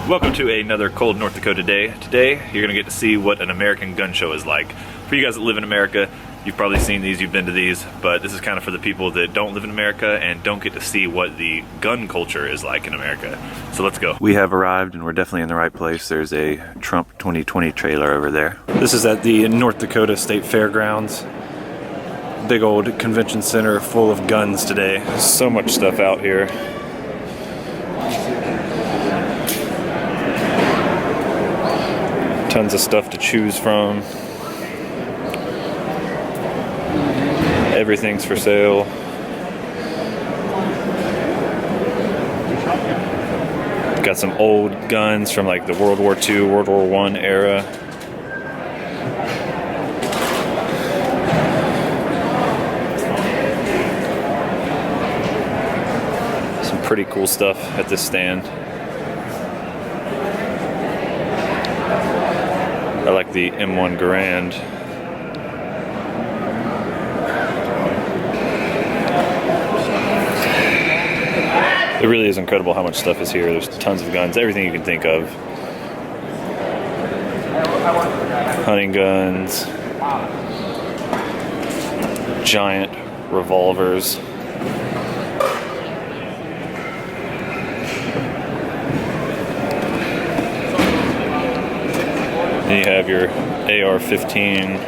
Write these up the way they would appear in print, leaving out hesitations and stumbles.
Welcome to another cold North Dakota day. Today, you're gonna get to see what an American gun show is like. For you guys that live in America, you've probably seen these, you've been to these, but this is kind of for the people that don't live in America and don't get to see what the gun culture is like in America. So let's go. We have arrived and we're definitely in the right place. There's a Trump 2020 trailer over there. This is at the North Dakota State Fairgrounds. Big old convention center full of guns today. There's so much stuff out here. Tons of stuff to choose from. Everything's for sale. Got some old guns from like the World War II, World War I era. Some pretty cool stuff at this stand. I like the M1 Garand. It really is incredible how much stuff is here. There's tons of guns, everything you can think of. Hunting guns, giant revolvers. And you have your AR-15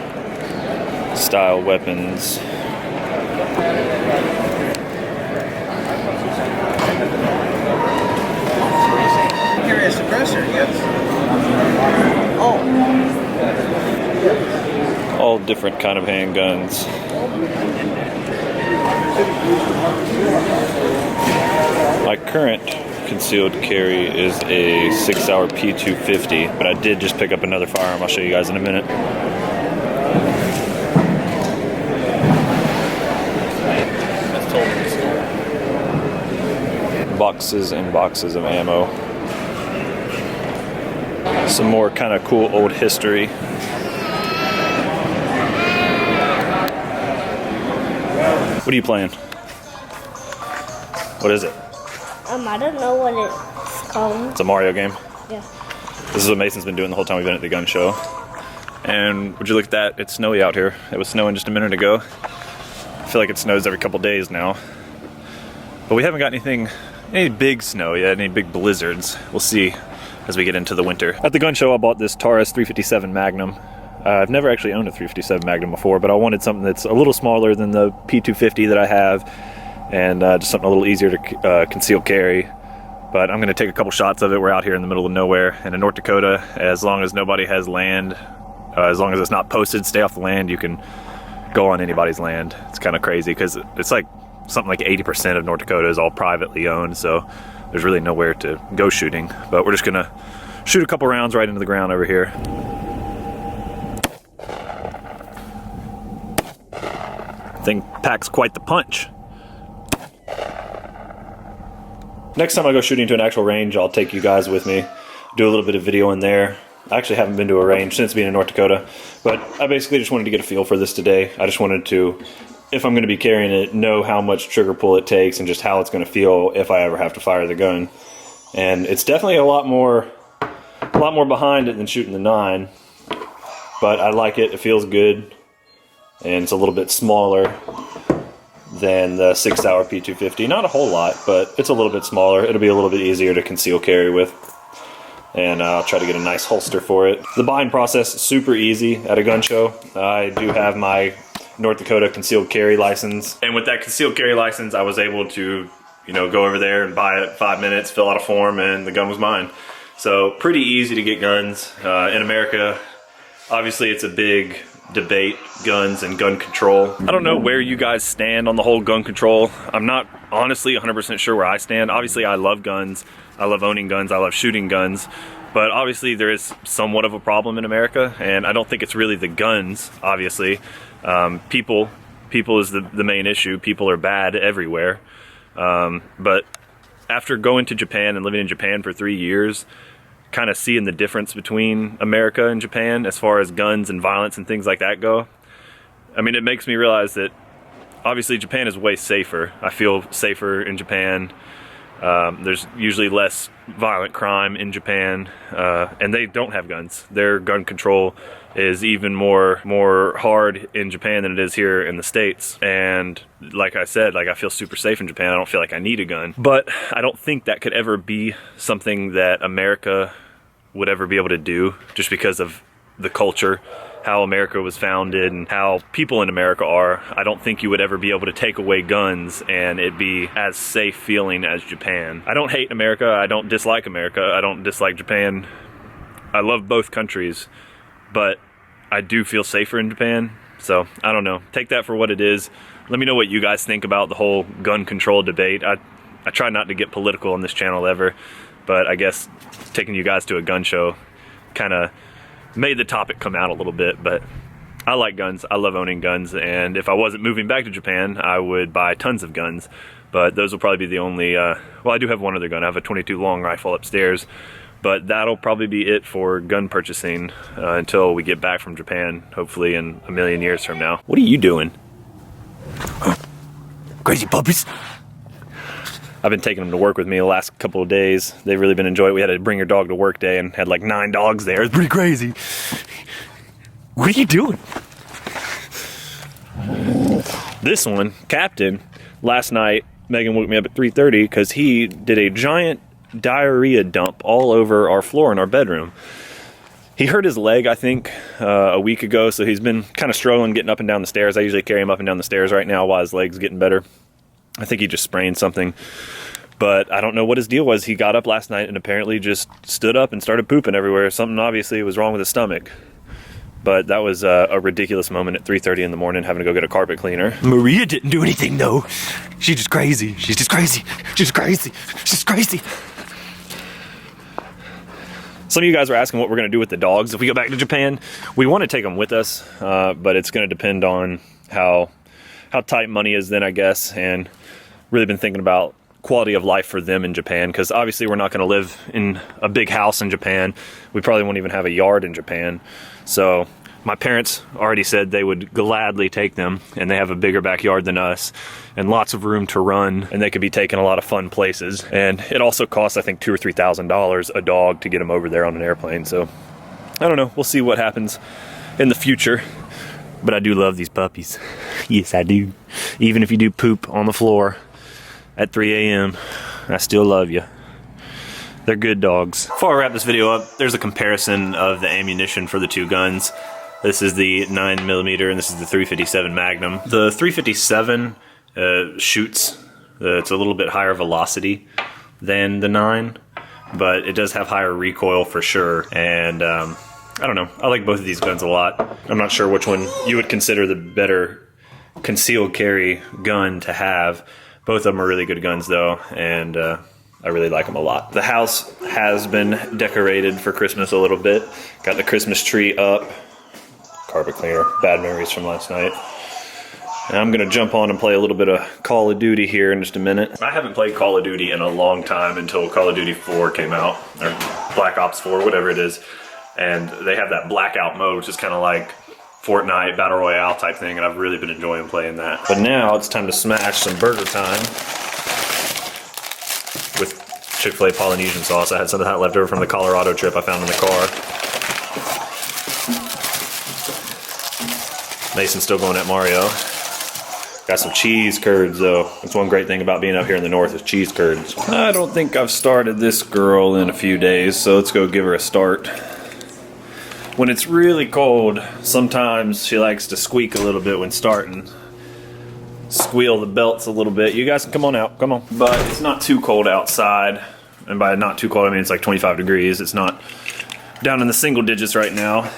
style weapons. Carry a suppressor, yes. Oh. All different kind of handguns. My current concealed carry is a 6-hour P250, but I did just pick up another firearm. I'll show you guys in a minute. Boxes and boxes of ammo. Some more kind of cool old history. What are you playing? What is it? I don't know what it's called. It's a Mario game? Yeah. This is what Mason's been doing the whole time we've been at the gun show. And would you look at that? It's snowy out here. It was snowing just a minute ago. I feel like it snows every couple days now. But we haven't got any big snow yet, any big blizzards. We'll see as we get into the winter. At the gun show, I bought this Taurus 357 Magnum. I've never actually owned a 357 Magnum before, but I wanted something that's a little smaller than the P250 that I have, and just something a little easier to conceal carry. But I'm going to take a couple shots of it. We're out here in the middle of nowhere, and in North Dakota, as long as nobody has land, as long as it's not posted, stay off the land, you can go on anybody's land. It's kind of crazy because it's like something like 80% of North Dakota is all privately owned, so there's really nowhere to go shooting. But we're just going to shoot a couple rounds right into the ground over here. Thing packs quite the punch. Next time I go shooting to an actual range, I'll take you guys with me, do a little bit of video in there. I actually haven't been to a range since being in North Dakota, but I basically just wanted to get a feel for this today. I just wanted to, if I'm going to be carrying it, know how much trigger pull it takes and just how it's going to feel if I ever have to fire the gun. And it's definitely a lot more behind it than shooting the 9, but I like it. It feels good. And it's a little bit smaller than the 6-hour P250. Not a whole lot, but it's a little bit smaller. It'll be a little bit easier to conceal carry with. And I'll try to get a nice holster for it. The buying process is super easy at a gun show. I do have my North Dakota concealed carry license. And with that concealed carry license, I was able to, go over there and buy it 5 minutes, fill out a form, and the gun was mine. So pretty easy to get guns in America. Obviously, it's a big debate, guns and gun control. I don't know where you guys stand on the whole gun control. I'm not honestly 100% sure where I stand. Obviously, I love guns. I love owning guns. I love shooting guns. But obviously, there is somewhat of a problem in America, and I don't think it's really the guns, obviously. People is the main issue. People are bad everywhere. But after going to Japan and living in Japan for 3 years, kind of seeing the difference between America and Japan as far as guns and violence and things like that go, I mean, it makes me realize that obviously Japan is way safer. I feel safer in Japan. There's usually less violent crime in Japan, and they don't have guns. Their gun control is even more hard in Japan than it is here in the States. And like I said, like, I feel super safe in Japan. I don't feel like I need a gun. But I don't think that could ever be something that America would ever be able to do, just because of the culture, how America was founded and how people in America are. I don't think you would ever be able to take away guns and it'd be as safe feeling as Japan. I don't hate America. I don't dislike America. I don't dislike Japan. I love both countries, but I do feel safer in Japan. So I don't know. Take that for what it is. Let me know what you guys think about the whole gun control debate. I try not to get political on this channel ever, but I guess taking you guys to a gun show kind of made the topic come out a little bit. But I like guns. I love owning guns, and if I wasn't moving back to Japan, I would buy tons of guns. But those will probably be the only, well, I do have one other gun. I have a 22 long rifle upstairs, but that'll probably be it for gun purchasing until we get back from Japan, hopefully in a million years from now. What are you doing? Crazy puppies. I've been taking them to work with me the last couple of days. They've really been enjoying it. We had to bring your dog to work day and had like 9 dogs there. It's pretty crazy. What are you doing? This one, Captain, last night, Megan woke me up at 3:30 because he did a giant diarrhea dump all over our floor in our bedroom. He hurt his leg, I think, a week ago, so he's been kind of struggling getting up and down the stairs. I usually carry him up and down the stairs right now while his leg's getting better. I think he just sprained something, but I don't know what his deal was. He got up last night and apparently just stood up and started pooping everywhere. Something obviously was wrong with his stomach. But that was a ridiculous moment at 3:30 in the morning, having to go get a carpet cleaner. Maria didn't do anything though. She's just crazy. She's just crazy. She's crazy. She's crazy. Some of you guys are asking what we're going to do with the dogs if we go back to Japan. We want to take them with us, but it's going to depend on how tight money is then, I guess, and really been thinking about quality of life for them in Japan, because obviously we're not going to live in a big house in Japan. We probably won't even have a yard in Japan. So my parents already said they would gladly take them, and they have a bigger backyard than us and lots of room to run, and they could be taken a lot of fun places. And it also costs, I think, $2,000 or $3,000 a dog to get them over there on an airplane. So I don't know. We'll see what happens in the future. But I do love these puppies. Yes, I do. Even if you do poop on the floor at 3 a.m., I still love you. They're good dogs. Before I wrap this video up, there's a comparison of the ammunition for the two guns. This is the 9mm and this is the 357 Magnum. The 357 shoots. It's a little bit higher velocity than the 9, but it does have higher recoil for sure. And I don't know. I like both of these guns a lot. I'm not sure which one you would consider the better concealed carry gun to have. Both of them are really good guns though, and I really like them a lot. The house has been decorated for Christmas a little bit. Got the Christmas tree up. Carpet cleaner. Bad memories from last night. And I'm gonna jump on and play a little bit of Call of Duty here in just a minute. I haven't played Call of Duty in a long time until Call of Duty 4 came out, or Black Ops 4, whatever it is. And they have that blackout mode, which is kind of like Fortnite, Battle Royale type thing, and I've really been enjoying playing that. But now it's time to smash some burger time with Chick-fil-A Polynesian sauce. I had some of that left over from the Colorado trip I found in the car. Mason's still going at Mario. Got some cheese curds though. That's one great thing about being up here in the north is cheese curds. I don't think I've started this girl in a few days, so let's go give her a start. When it's really cold, sometimes she likes to squeak a little bit when starting. Squeal the belts a little bit. You guys can come on out, come on. But it's not too cold outside. And by not too cold, I mean it's like 25 degrees. It's not down in the single digits right now.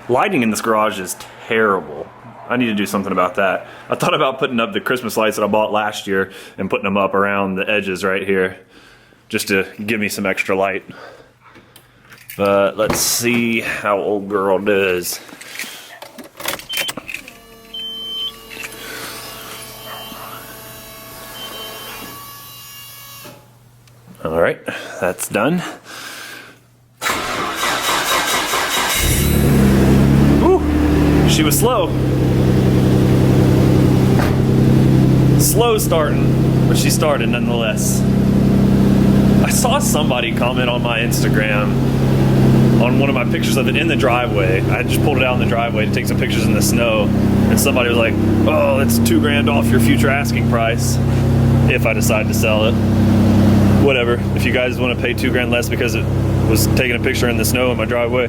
Lighting in this garage is terrible. I need to do something about that. I thought about putting up the Christmas lights that I bought last year and putting them up around the edges right here, just to give me some extra light. But let's see how old girl does. All right, that's done. Ooh, she was slow. Slow starting, but she started nonetheless. saw somebody comment on my Instagram on one of my pictures of it in the driveway. I just pulled it out in the driveway to take some pictures in the snow, and somebody was like, oh, that's $2,000 off your future asking price if I decide to sell it. Whatever, if you guys want to pay $2,000 less because it was taking a picture in the snow in my driveway,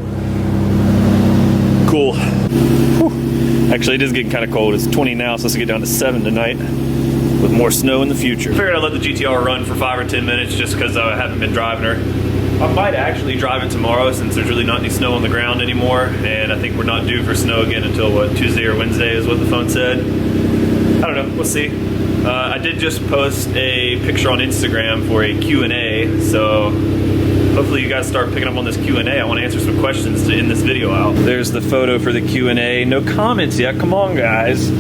cool. Whew. Actually, it is getting kind of cold. It's 20 now, so let's get down to 7 tonight with more snow in the future. Figured I'd let the GTR run for 5 or 10 minutes just because I haven't been driving her. I might actually drive it tomorrow since there's really not any snow on the ground anymore, and I think we're not due for snow again until, what, Tuesday or Wednesday is what the phone said. I don't know, we'll see. I did just post a picture on Instagram for a Q&A, so hopefully you guys start picking up on this Q&A. I want to answer some questions to end this video out. There's the photo for the Q&A. No comments yet, come on guys.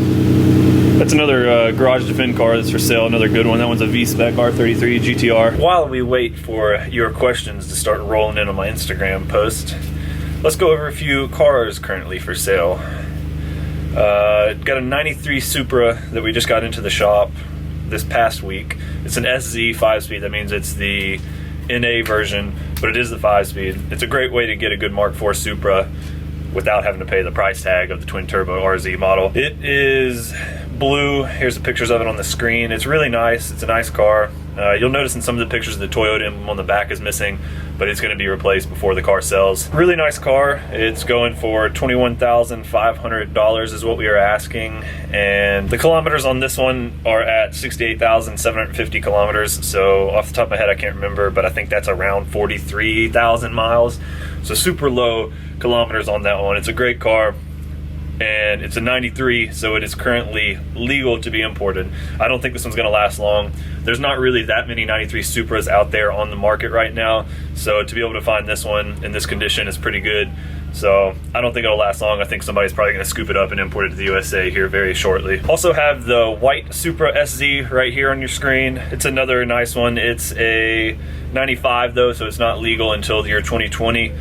That's another garage defend car that's for sale, another good one. That one's a V-Spec R33 GTR. While we wait for your questions to start rolling in on my Instagram post, let's go over a few cars currently for sale. Got a 93 Supra that we just got into the shop this past week. It's an SZ 5-speed, that means it's the NA version, but it is the 5-speed. It's a great way to get a good Mark IV Supra without having to pay the price tag of the twin turbo RZ model. It is blue. Here's the pictures of it on the screen. It's really nice. It's a nice car. You'll notice in some of the pictures the Toyota emblem on the back is missing, but it's going to be replaced before the car sells. Really nice car. It's going for $21,500 is what we are asking, and the kilometers on this one are at 68,750 kilometers. So off the top of my head I can't remember, but I think that's around 43,000 miles. So super low kilometers on that one. It's a great car, and it's a 93, so it is currently legal to be imported. I don't think this one's gonna last long. There's not really that many 93 Supras out there on the market right now, so to be able to find this one in this condition is pretty good. So I don't think it'll last long. I think somebody's probably gonna scoop it up and import it to the USA here very shortly. Also have the white Supra SZ right here on your screen. It's another nice one. It's a 95 though, so it's not legal until the year 2020.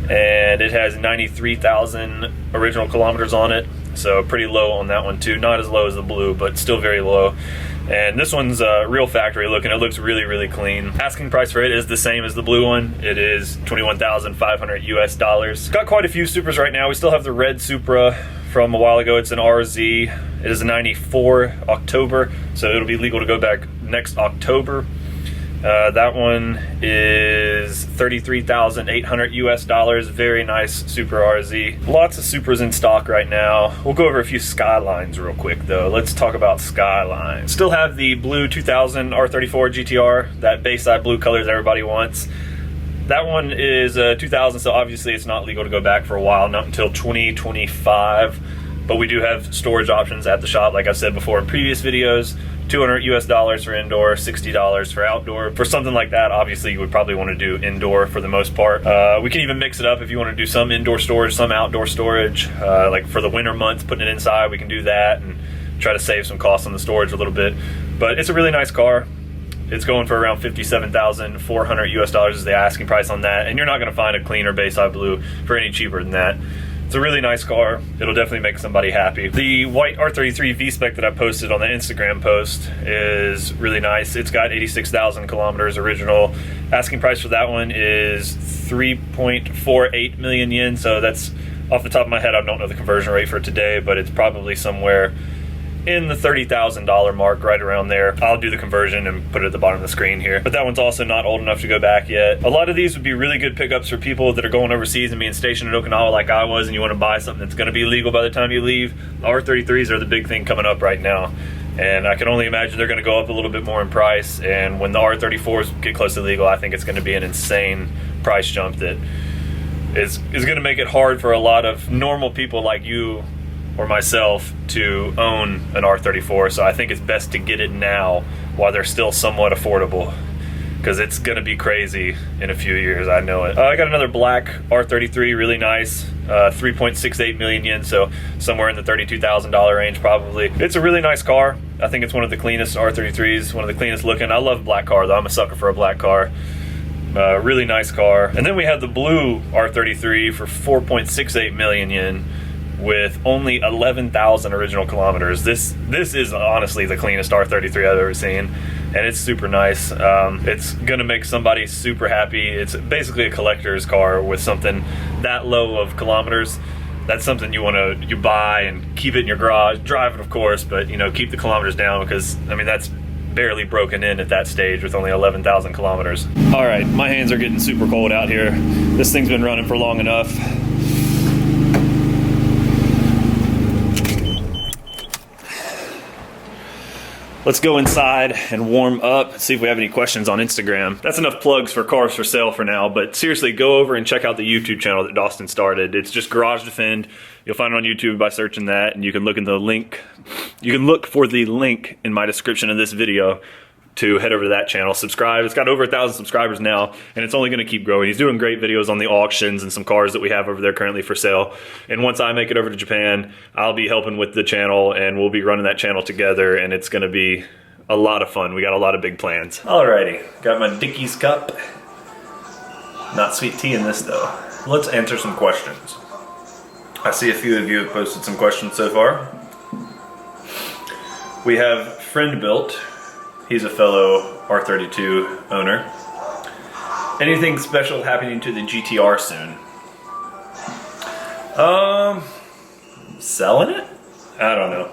And it has 93,000 original kilometers on it, so pretty low on that one too. Not as low as the blue, but still very low. And this one's real factory looking. It looks really, really clean. Asking price for it is the same as the blue one. It is $21,500 US. Got quite a few Supras right now. We still have the red Supra from a while ago. It's an RZ. It is a 94 October, so it'll be legal to go back next October. That one is $33,800 US. Very nice Supra RZ. Lots of Supras in stock right now. We'll go over a few Skylines real quick though. Let's talk about Skylines. Still have the blue 2000 R34 GTR, that Bayside blue color that everybody wants. That one is 2000, so obviously it's not legal to go back for a while, not until 2025. But we do have storage options at the shop, like I've said before in previous videos. $200 US for indoor, $60 for outdoor. For something like that, obviously you would probably want to do indoor for the most part. We can even mix it up if you want to do some indoor storage, some outdoor storage. Like for the winter months, putting it inside, we can do that and try to save some costs on the storage a little bit. But it's a really nice car. It's going for around $57,400 US is the asking price on that, and you're not going to find a cleaner Bayside blue for any cheaper than that. It's a really nice car. It'll definitely make somebody happy. The white R33 V-Spec that I posted on the Instagram post is really nice. It's got 86,000 kilometers original. Asking price for that one is 3.48 million yen, so that's off the top of my head. I don't know the conversion rate for today, but it's probably somewhere in the $30,000 mark, right around there. I'll do the conversion and put it at the bottom of the screen here. But that one's also not old enough to go back yet. A lot of these would be really good pickups for people that are going overseas and being stationed in Okinawa like I was, and you want to buy something that's going to be legal by the time you leave. The R33s are the big thing coming up right now, and I can only imagine they're going to go up a little bit more in price. And when the R34s get close to legal, I think it's going to be an insane price jump that is going to make it hard for a lot of normal people like you or myself to own an R34, so I think it's best to get it now while they're still somewhat affordable, because it's gonna be crazy in a few years, I know it. I got another black R33, really nice, 3.68 million yen, so somewhere in the $32,000 range probably. It's a really nice car. I think it's one of the cleanest R33s, one of the cleanest looking. I love black car though, I'm a sucker for a black car. Really nice car. And then we have the blue R33 for 4.68 million yen. With only 11,000 original kilometers. This is honestly the cleanest R33 I've ever seen, and it's super nice. It's gonna make somebody super happy. It's basically a collector's car with something that low of kilometers. That's something you buy and keep it in your garage, drive it of course, but you know, keep the kilometers down, because I mean that's barely broken in at that stage with only 11,000 kilometers. All right, my hands are getting super cold out here. This thing's been running for long enough. Let's go inside and warm up, see if we have any questions on Instagram. That's enough plugs for Cars for Sale for now, but seriously, go over and check out the YouTube channel that Dawson started. It's just Garage Defend. You'll find it on YouTube by searching that, and you can look in the link. You can look for the link in my description of this video to head over to that channel, subscribe. It's got over 1,000 subscribers now, and it's only gonna keep growing. He's doing great videos on the auctions and some cars that we have over there currently for sale. And once I make it over to Japan, I'll be helping with the channel, and we'll be running that channel together, and it's gonna be a lot of fun. We got a lot of big plans. Alrighty, got my Dickies cup. Not sweet tea in this though. Let's answer some questions. I see a few of you have posted some questions so far. We have Friend Built. He's a fellow R32 owner. Anything special happening to the GTR soon? Selling it? I don't know.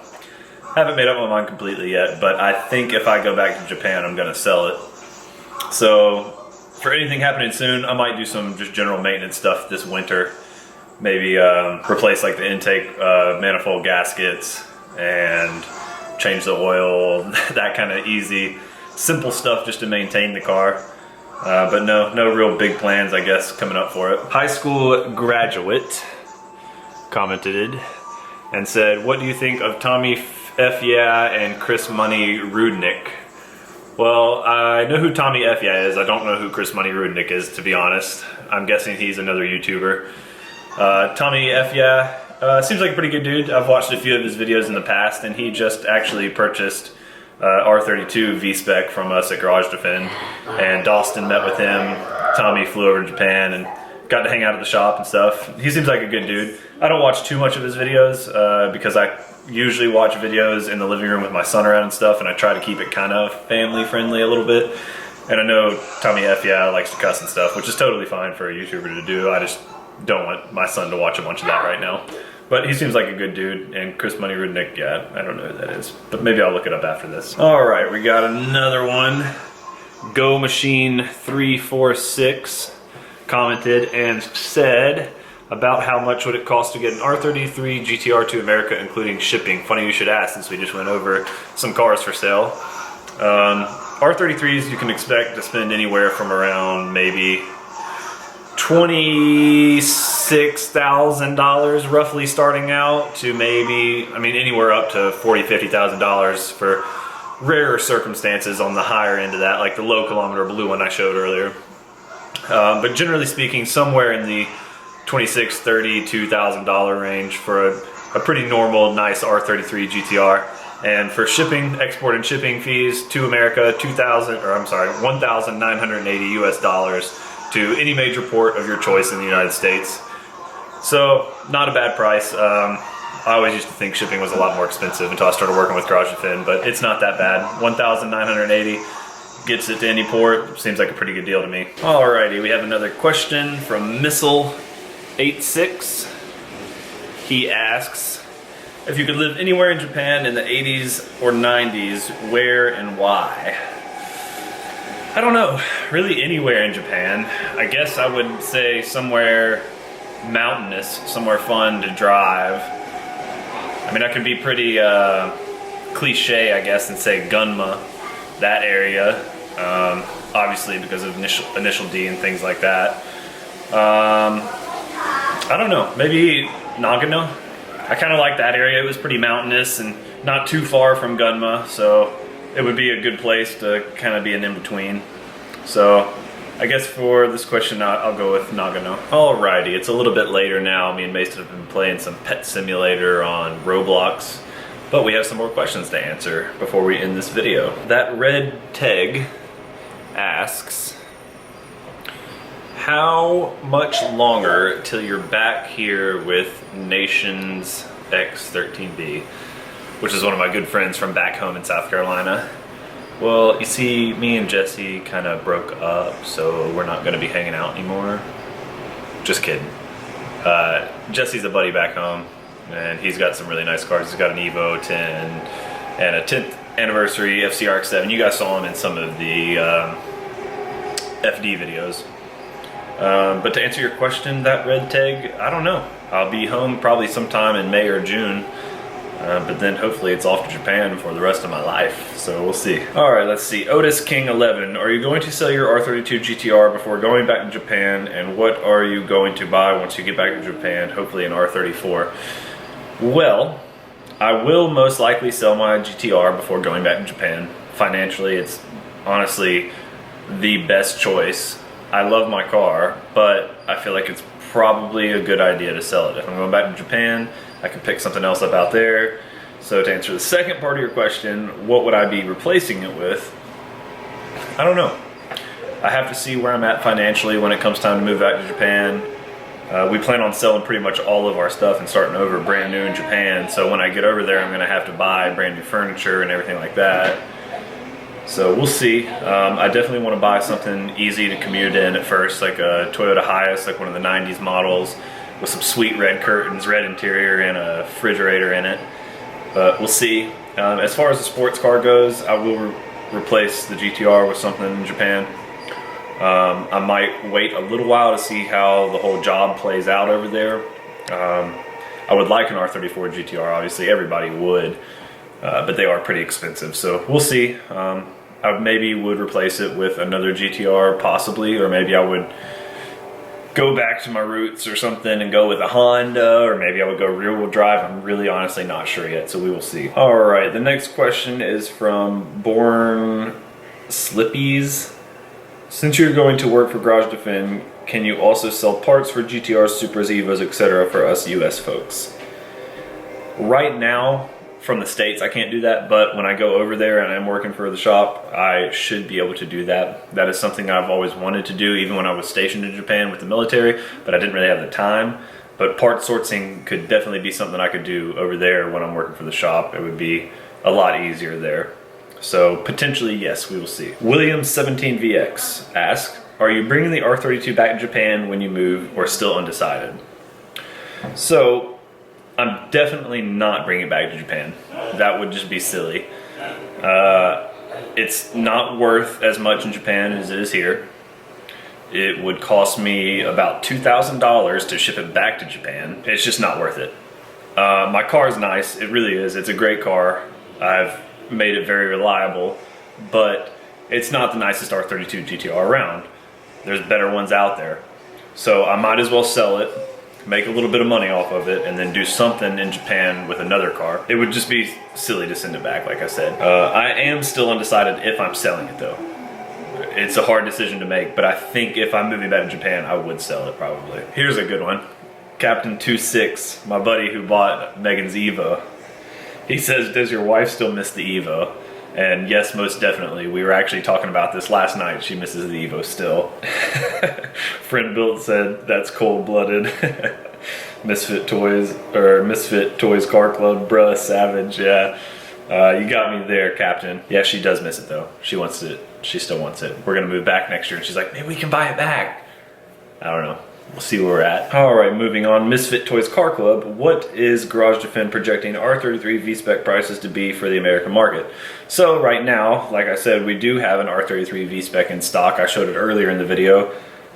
Haven't made up my mind completely yet, but I think if I go back to Japan, I'm gonna sell it. So for anything happening soon, I might do some just general maintenance stuff this winter. Maybe replace like the intake manifold gaskets and change the oil, that kind of easy, simple stuff just to maintain the car. But no real big plans, I guess, coming up for it. High school graduate commented and said, what do you think of Tommy F. Yeah and Chris Money Rudnick? Well, I know who Tommy F. Yeah is. I don't know who Chris Money Rudnick is, to be honest. I'm guessing he's another YouTuber. Tommy F. Yeah seems like a pretty good dude. I've watched a few of his videos in the past, and he just actually purchased R32 V-Spec from us at Garage Defend, and Dawson met with him. Tommy flew over to Japan and got to hang out at the shop and stuff. He seems like a good dude. I don't watch too much of his videos because I usually watch videos in the living room with my son around and stuff, and I try to keep it kind of family friendly a little bit. And I know Tommy F. Yeah likes to cuss and stuff, which is totally fine for a YouTuber to do. I just don't want my son to watch a bunch of that right now. But he seems like a good dude. And Chris Money Rudnick, yeah, I don't know who that is, but maybe I'll look it up after this. All right, we got another one. Go Machine 346 commented and said about how much would it cost to get an R33 GTR to America, including shipping. Funny you should ask, since we just went over some cars for sale. R33s you can expect to spend anywhere from around maybe $26,000 roughly starting out to maybe, I mean, anywhere up to $40,000, $50,000 for rarer circumstances on the higher end of that, like the low kilometer blue one I showed earlier. But generally speaking, somewhere in the $26,000, $32,000 range for a pretty normal, nice R33 GTR. And for shipping, export and shipping fees to America, $1,980 US dollars to any major port of your choice in the United States. So, not a bad price. I always used to think shipping was a lot more expensive until I started working with Garage Defend, but it's not that bad. $1,980 gets it to any port. Seems like a pretty good deal to me. Alrighty, we have another question from Missile86. He asks, if you could live anywhere in Japan in the 80s or 90s, where and why? I don't know, really anywhere in Japan. I guess I would say somewhere mountainous, somewhere fun to drive. I mean, I could be pretty cliche, I guess, and say Gunma, that area. Obviously because of initial D and things like that. I don't know, maybe Nagano. I kind of like that area. It was pretty mountainous and not too far from Gunma, so it would be a good place to kind of be an in-between. So I guess for this question, I'll go with Nagano. Alrighty, it's a little bit later now. Me and Mason have been playing some Pet Simulator on Roblox, but we have some more questions to answer before we end this video. That Red Teg asks, how much longer till you're back here with Nations X13B, which is one of my good friends from back home in South Carolina. Well, you see, me and Jesse kind of broke up, so we're not going to be hanging out anymore. Just kidding. Jesse's a buddy back home, and he's got some really nice cars. He's got an Evo 10 and a 10th anniversary FCRX7. You guys saw him in some of the FD videos. But to answer your question, that red tag, I don't know. I'll be home probably sometime in May or June. But then hopefully it's off to Japan for the rest of my life, so we'll see. Alright, let's see. Otis King 11, are you going to sell your R32 GTR before going back to Japan, and what are you going to buy once you get back to Japan, hopefully an R34? Well, I will most likely sell my GTR before going back to Japan. Financially, it's honestly the best choice. I love my car, but I feel like it's probably a good idea to sell it. If I'm going back to Japan, I can pick something else up out there. So to answer the second part of your question, what would I be replacing it with? I don't know. I have to see where I'm at financially when it comes time to move back to Japan. We plan on selling pretty much all of our stuff and starting over brand new in Japan. So when I get over there, I'm gonna have to buy brand new furniture and everything like that. So we'll see. I definitely want to buy something easy to commute in at first, like a Toyota Hiace, like one of the 90s models, with some sweet red curtains, red interior, and a refrigerator in it. But we'll see. As far as the sports car goes, I will replace the GTR with something in Japan. I might wait a little while to see how the whole job plays out over there. I would like an R34 GTR, obviously everybody would, but they are pretty expensive, so we'll see. I maybe would replace it with another GTR possibly, or maybe I would go back to my roots or something and go with a Honda, or maybe I would go rear wheel drive. I'm really honestly not sure yet, so we will see. All right, the next question is from Born Slippies. Since you're going to work for Garage Defend, can you also sell parts for GTRs, Supras, Evos, etc. for us US folks? Right now, from the States, I can't do that, but when I go over there and I'm working for the shop, I should be able to do that. That is something I've always wanted to do, even when I was stationed in Japan with the military, but I didn't really have the time. But part sourcing could definitely be something I could do over there when I'm working for the shop. It would be a lot easier there. So potentially, yes, we will see. Williams17VX asks, are you bringing the R32 back to Japan when you move, or still undecided? So, I'm definitely not bringing it back to Japan. That would just be silly. It's not worth as much in Japan as it is here. It would cost me about $2,000 to ship it back to Japan. It's just not worth it. My car is nice, it really is. It's a great car. I've made it very reliable, but it's not the nicest R32 GTR around. There's better ones out there. So I might as well sell it, make a little bit of money off of it, and then do something in Japan with another car. It would just be silly to send it back, like I said. I am still undecided if I'm selling it though. It's a hard decision to make, but I think if I'm moving back to Japan, I would sell it probably. Here's a good one. Captain26, my buddy who bought Megan's Evo. He says, does your wife still miss the Evo? And yes, most definitely. We were actually talking about this last night. She misses the Evo still. Friend Built said, that's cold-blooded. Misfit Toys, or Misfit Toys Car Club, bruh, savage, yeah. You got me there, Captain. Yeah, she does miss it though. She wants it. She still wants it. We're gonna move back next year, and she's like, maybe we can buy it back. I don't know. We'll see where we're at. All right, moving on. Misfit Toys Car Club. What is Garage Defend projecting R33 V-Spec prices to be for the American market? So right now, like I said, we do have an R33 V-Spec in stock. I showed it earlier in the video.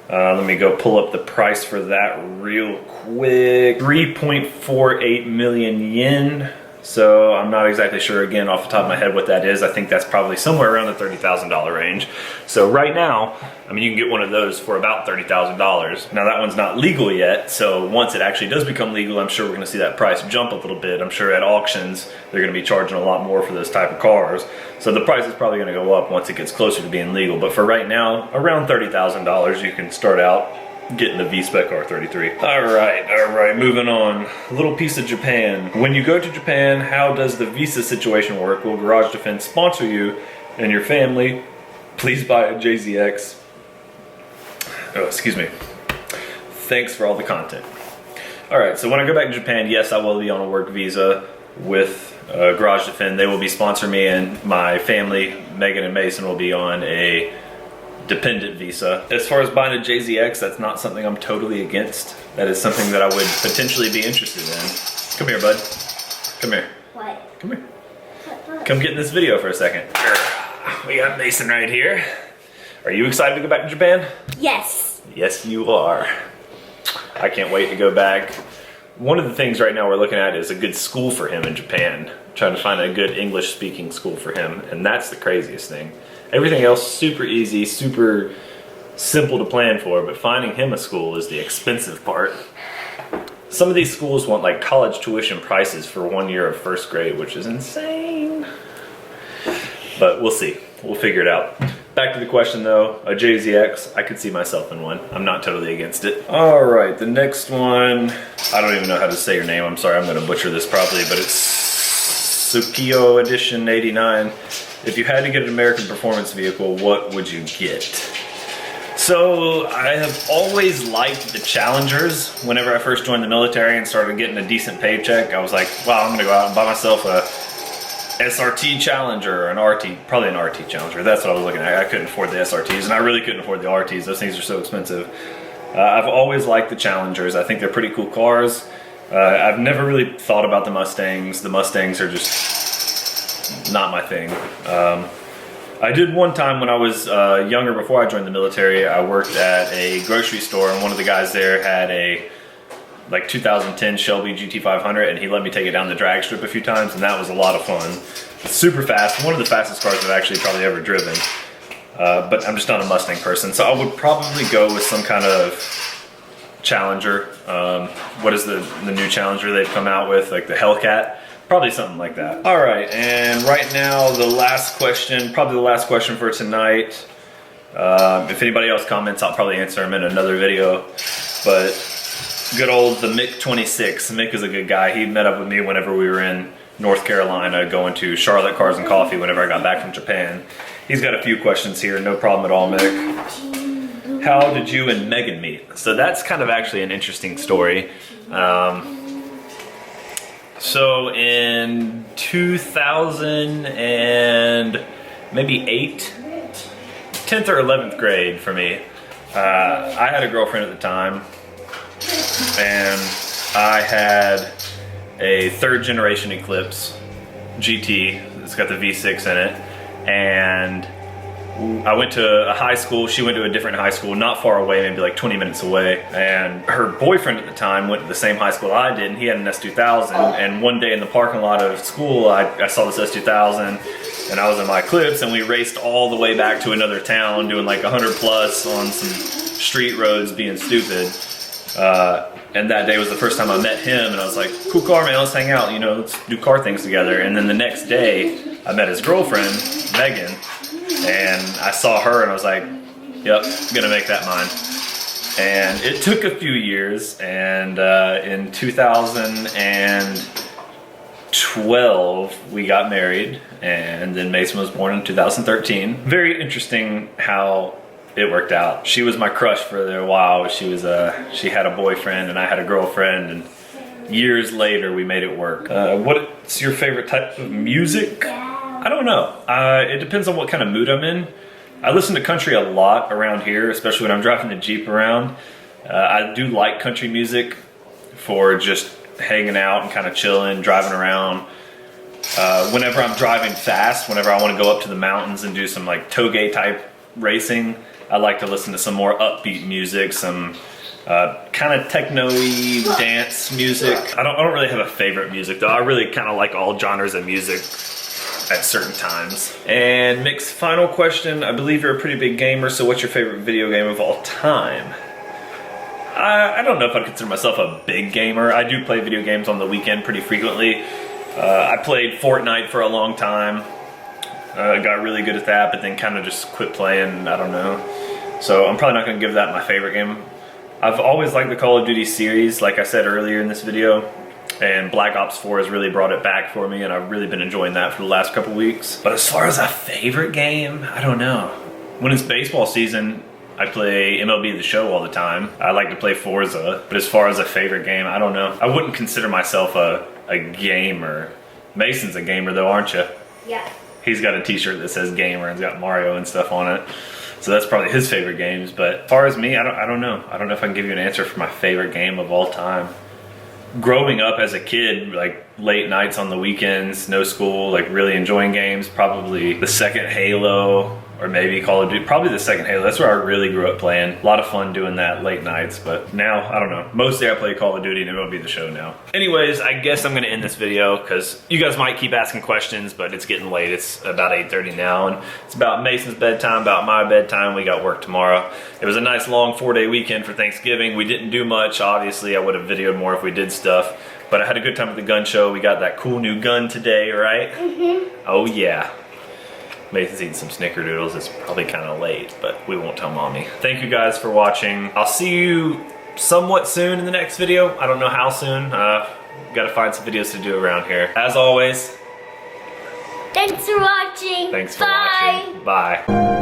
Let me go pull up the price for that real quick. 3.48 million yen. So I'm not exactly sure, again, off the top of my head what that is. I think that's probably somewhere around the $30,000 range. So right now, I mean, you can get one of those for about $30,000. Now that one's not legal yet, so once it actually does become legal, I'm sure we're gonna see that price jump a little bit. I'm sure at auctions, they're gonna be charging a lot more for those type of cars. So the price is probably gonna go up once it gets closer to being legal. But for right now, around $30,000, you can start out getting the V-Spec R33. All right, moving on. A little piece of Japan. When you go to Japan, how does the visa situation work? Will Garage Defend sponsor you and your family? Please buy a JZX. Oh, excuse me. Thanks for all the content. All right, so when I go back to Japan, yes, I will be on a work visa. with Garage Defend. They will be sponsoring me, and my family, Megan and Mason, will be on a dependent visa. As far as buying a JZX, that's not something I'm totally against. That is something that I would potentially be interested in. Come here, bud. Come here. What? Come here. Come get in this video for a second. We got Mason right here. Are you excited to go back to Japan? Yes. Yes, you are. I can't wait to go back. One of the things right now we're looking at is a good school for him in Japan. Trying to find a good English speaking school for him, and that's the craziest thing. Everything else super easy, super simple to plan for, but finding him a school is the expensive part. Some of these schools want like college tuition prices for 1 year of first grade, which is insane. But we'll see. We'll figure it out. Back to the question though, a JZX, I could see myself in one. I'm not totally against it. All right, the next one, I don't even know how to say your name. I'm sorry, I'm gonna butcher this probably, but it's Tsukio Edition 89. If you had to get an American performance vehicle, what would you get? So I have always liked the Challengers. Whenever I first joined the military and started getting a decent paycheck, I was like, wow, I'm gonna go out and buy myself a SRT Challenger or an RT, probably an RT Challenger. That's what I was looking at. I couldn't afford the SRTs, and I really couldn't afford the RTs. Those things are so expensive. I've always liked the Challengers. I think they're pretty cool cars. I've never really thought about the Mustangs. The Mustangs are just not my thing. I did one time when I was younger, before I joined the military. I worked at a grocery store, and one of the guys there had a like 2010 Shelby GT500, and he let me take it down the drag strip a few times, and that was a lot of fun. It's super fast, one of the fastest cars I've actually probably ever driven. But I'm just not a Mustang person, so I would probably go with some kind of Challenger. What is the new Challenger they've come out with, like the Hellcat? Probably something like that. All right, and right now the last question, probably the last question for tonight. If anybody else comments, I'll probably answer them in another video. But good old the Mick 26. Mick is a good guy. He met up with me whenever we were in North Carolina going to Charlotte Cars and Coffee whenever I got back from Japan. He's got a few questions here, no problem at all, Mick. How did you and Megan meet? So that's kind of actually an interesting story. So in 2000 and maybe 10th or 11th grade for me, I had a girlfriend at the time, and I had a 3rd generation Eclipse GT. It's got the V6 in it, and I went to a high school. She went to a different high school, not far away, maybe like 20 minutes away. And her boyfriend at the time went to the same high school I did, and he had an S2000. And one day in the parking lot of school, I saw this S2000, and I was in my Eclipse, and we raced all the way back to another town, doing like 100 plus on some street roads, being stupid. And that day was the first time I met him, and I was like, cool car, man, let's hang out, you know, let's do car things together. And then the next day, I met his girlfriend, Megan, and I saw her, and I was like, yep, gonna make that mine. And it took a few years, and in 2012, we got married, and then Mason was born in 2013. Very interesting how it worked out. She was my crush for a while. She had a boyfriend, and I had a girlfriend, and years later we made it work. What's your favorite type of music? I don't know. It depends on what kind of mood I'm in. I listen to country a lot around here, especially when I'm driving the Jeep around. I do like country music for just hanging out and kind of chilling, driving around. Whenever I'm driving fast, whenever I want to go up to the mountains and do some like toge type racing, I like to listen to some more upbeat music, some kind of techno-y dance music. I don't really have a favorite music though. I really kind of like all genres of music at certain times. And Mick's final question, I believe you're a pretty big gamer, so what's your favorite video game of all time? I don't know if I'd consider myself a big gamer. I do play video games on the weekend pretty frequently. I played Fortnite for a long time. Got really good at that, but then kind of just quit playing, I don't know. So I'm probably not gonna give that my favorite game. I've always liked the Call of Duty series, like I said earlier in this video. And Black Ops 4 has really brought it back for me, and I've really been enjoying that for the last couple weeks. But as far as a favorite game, I don't know. When it's baseball season, I play MLB The Show all the time. I like to play Forza, but as far as a favorite game, I don't know. I wouldn't consider myself a gamer. Mason's a gamer though, aren't you? Yeah. He's got a t-shirt that says gamer and it's got Mario and stuff on it. So that's probably his favorite games. But as far as me, I don't know. I don't know if I can give you an answer for my favorite game of all time. Growing up as a kid, like late nights on the weekends, no school, like really enjoying games, probably the second Halo, or maybe Call of Duty, probably the second Halo. That's where I really grew up playing. A lot of fun doing that late nights, but now, I don't know. Mostly I play Call of Duty and it won't be the show now. Anyways, I guess I'm gonna end this video because you guys might keep asking questions, but it's getting late. It's about 8:30 now, and it's about Mason's bedtime, about my bedtime. We got work tomorrow. It was a nice long 4-day weekend for Thanksgiving. We didn't do much. Obviously, I would have videoed more if we did stuff, but I had a good time at the gun show. We got that cool new gun today, right? Mm-hmm. Oh yeah. Mason's eating some snickerdoodles. It's probably kind of late, but we won't tell mommy. Thank you guys for watching. I'll see you somewhat soon in the next video. I don't know how soon. Gotta find some videos to do around here. As always, Thanks for watching. Thanks for Bye. watching. Bye.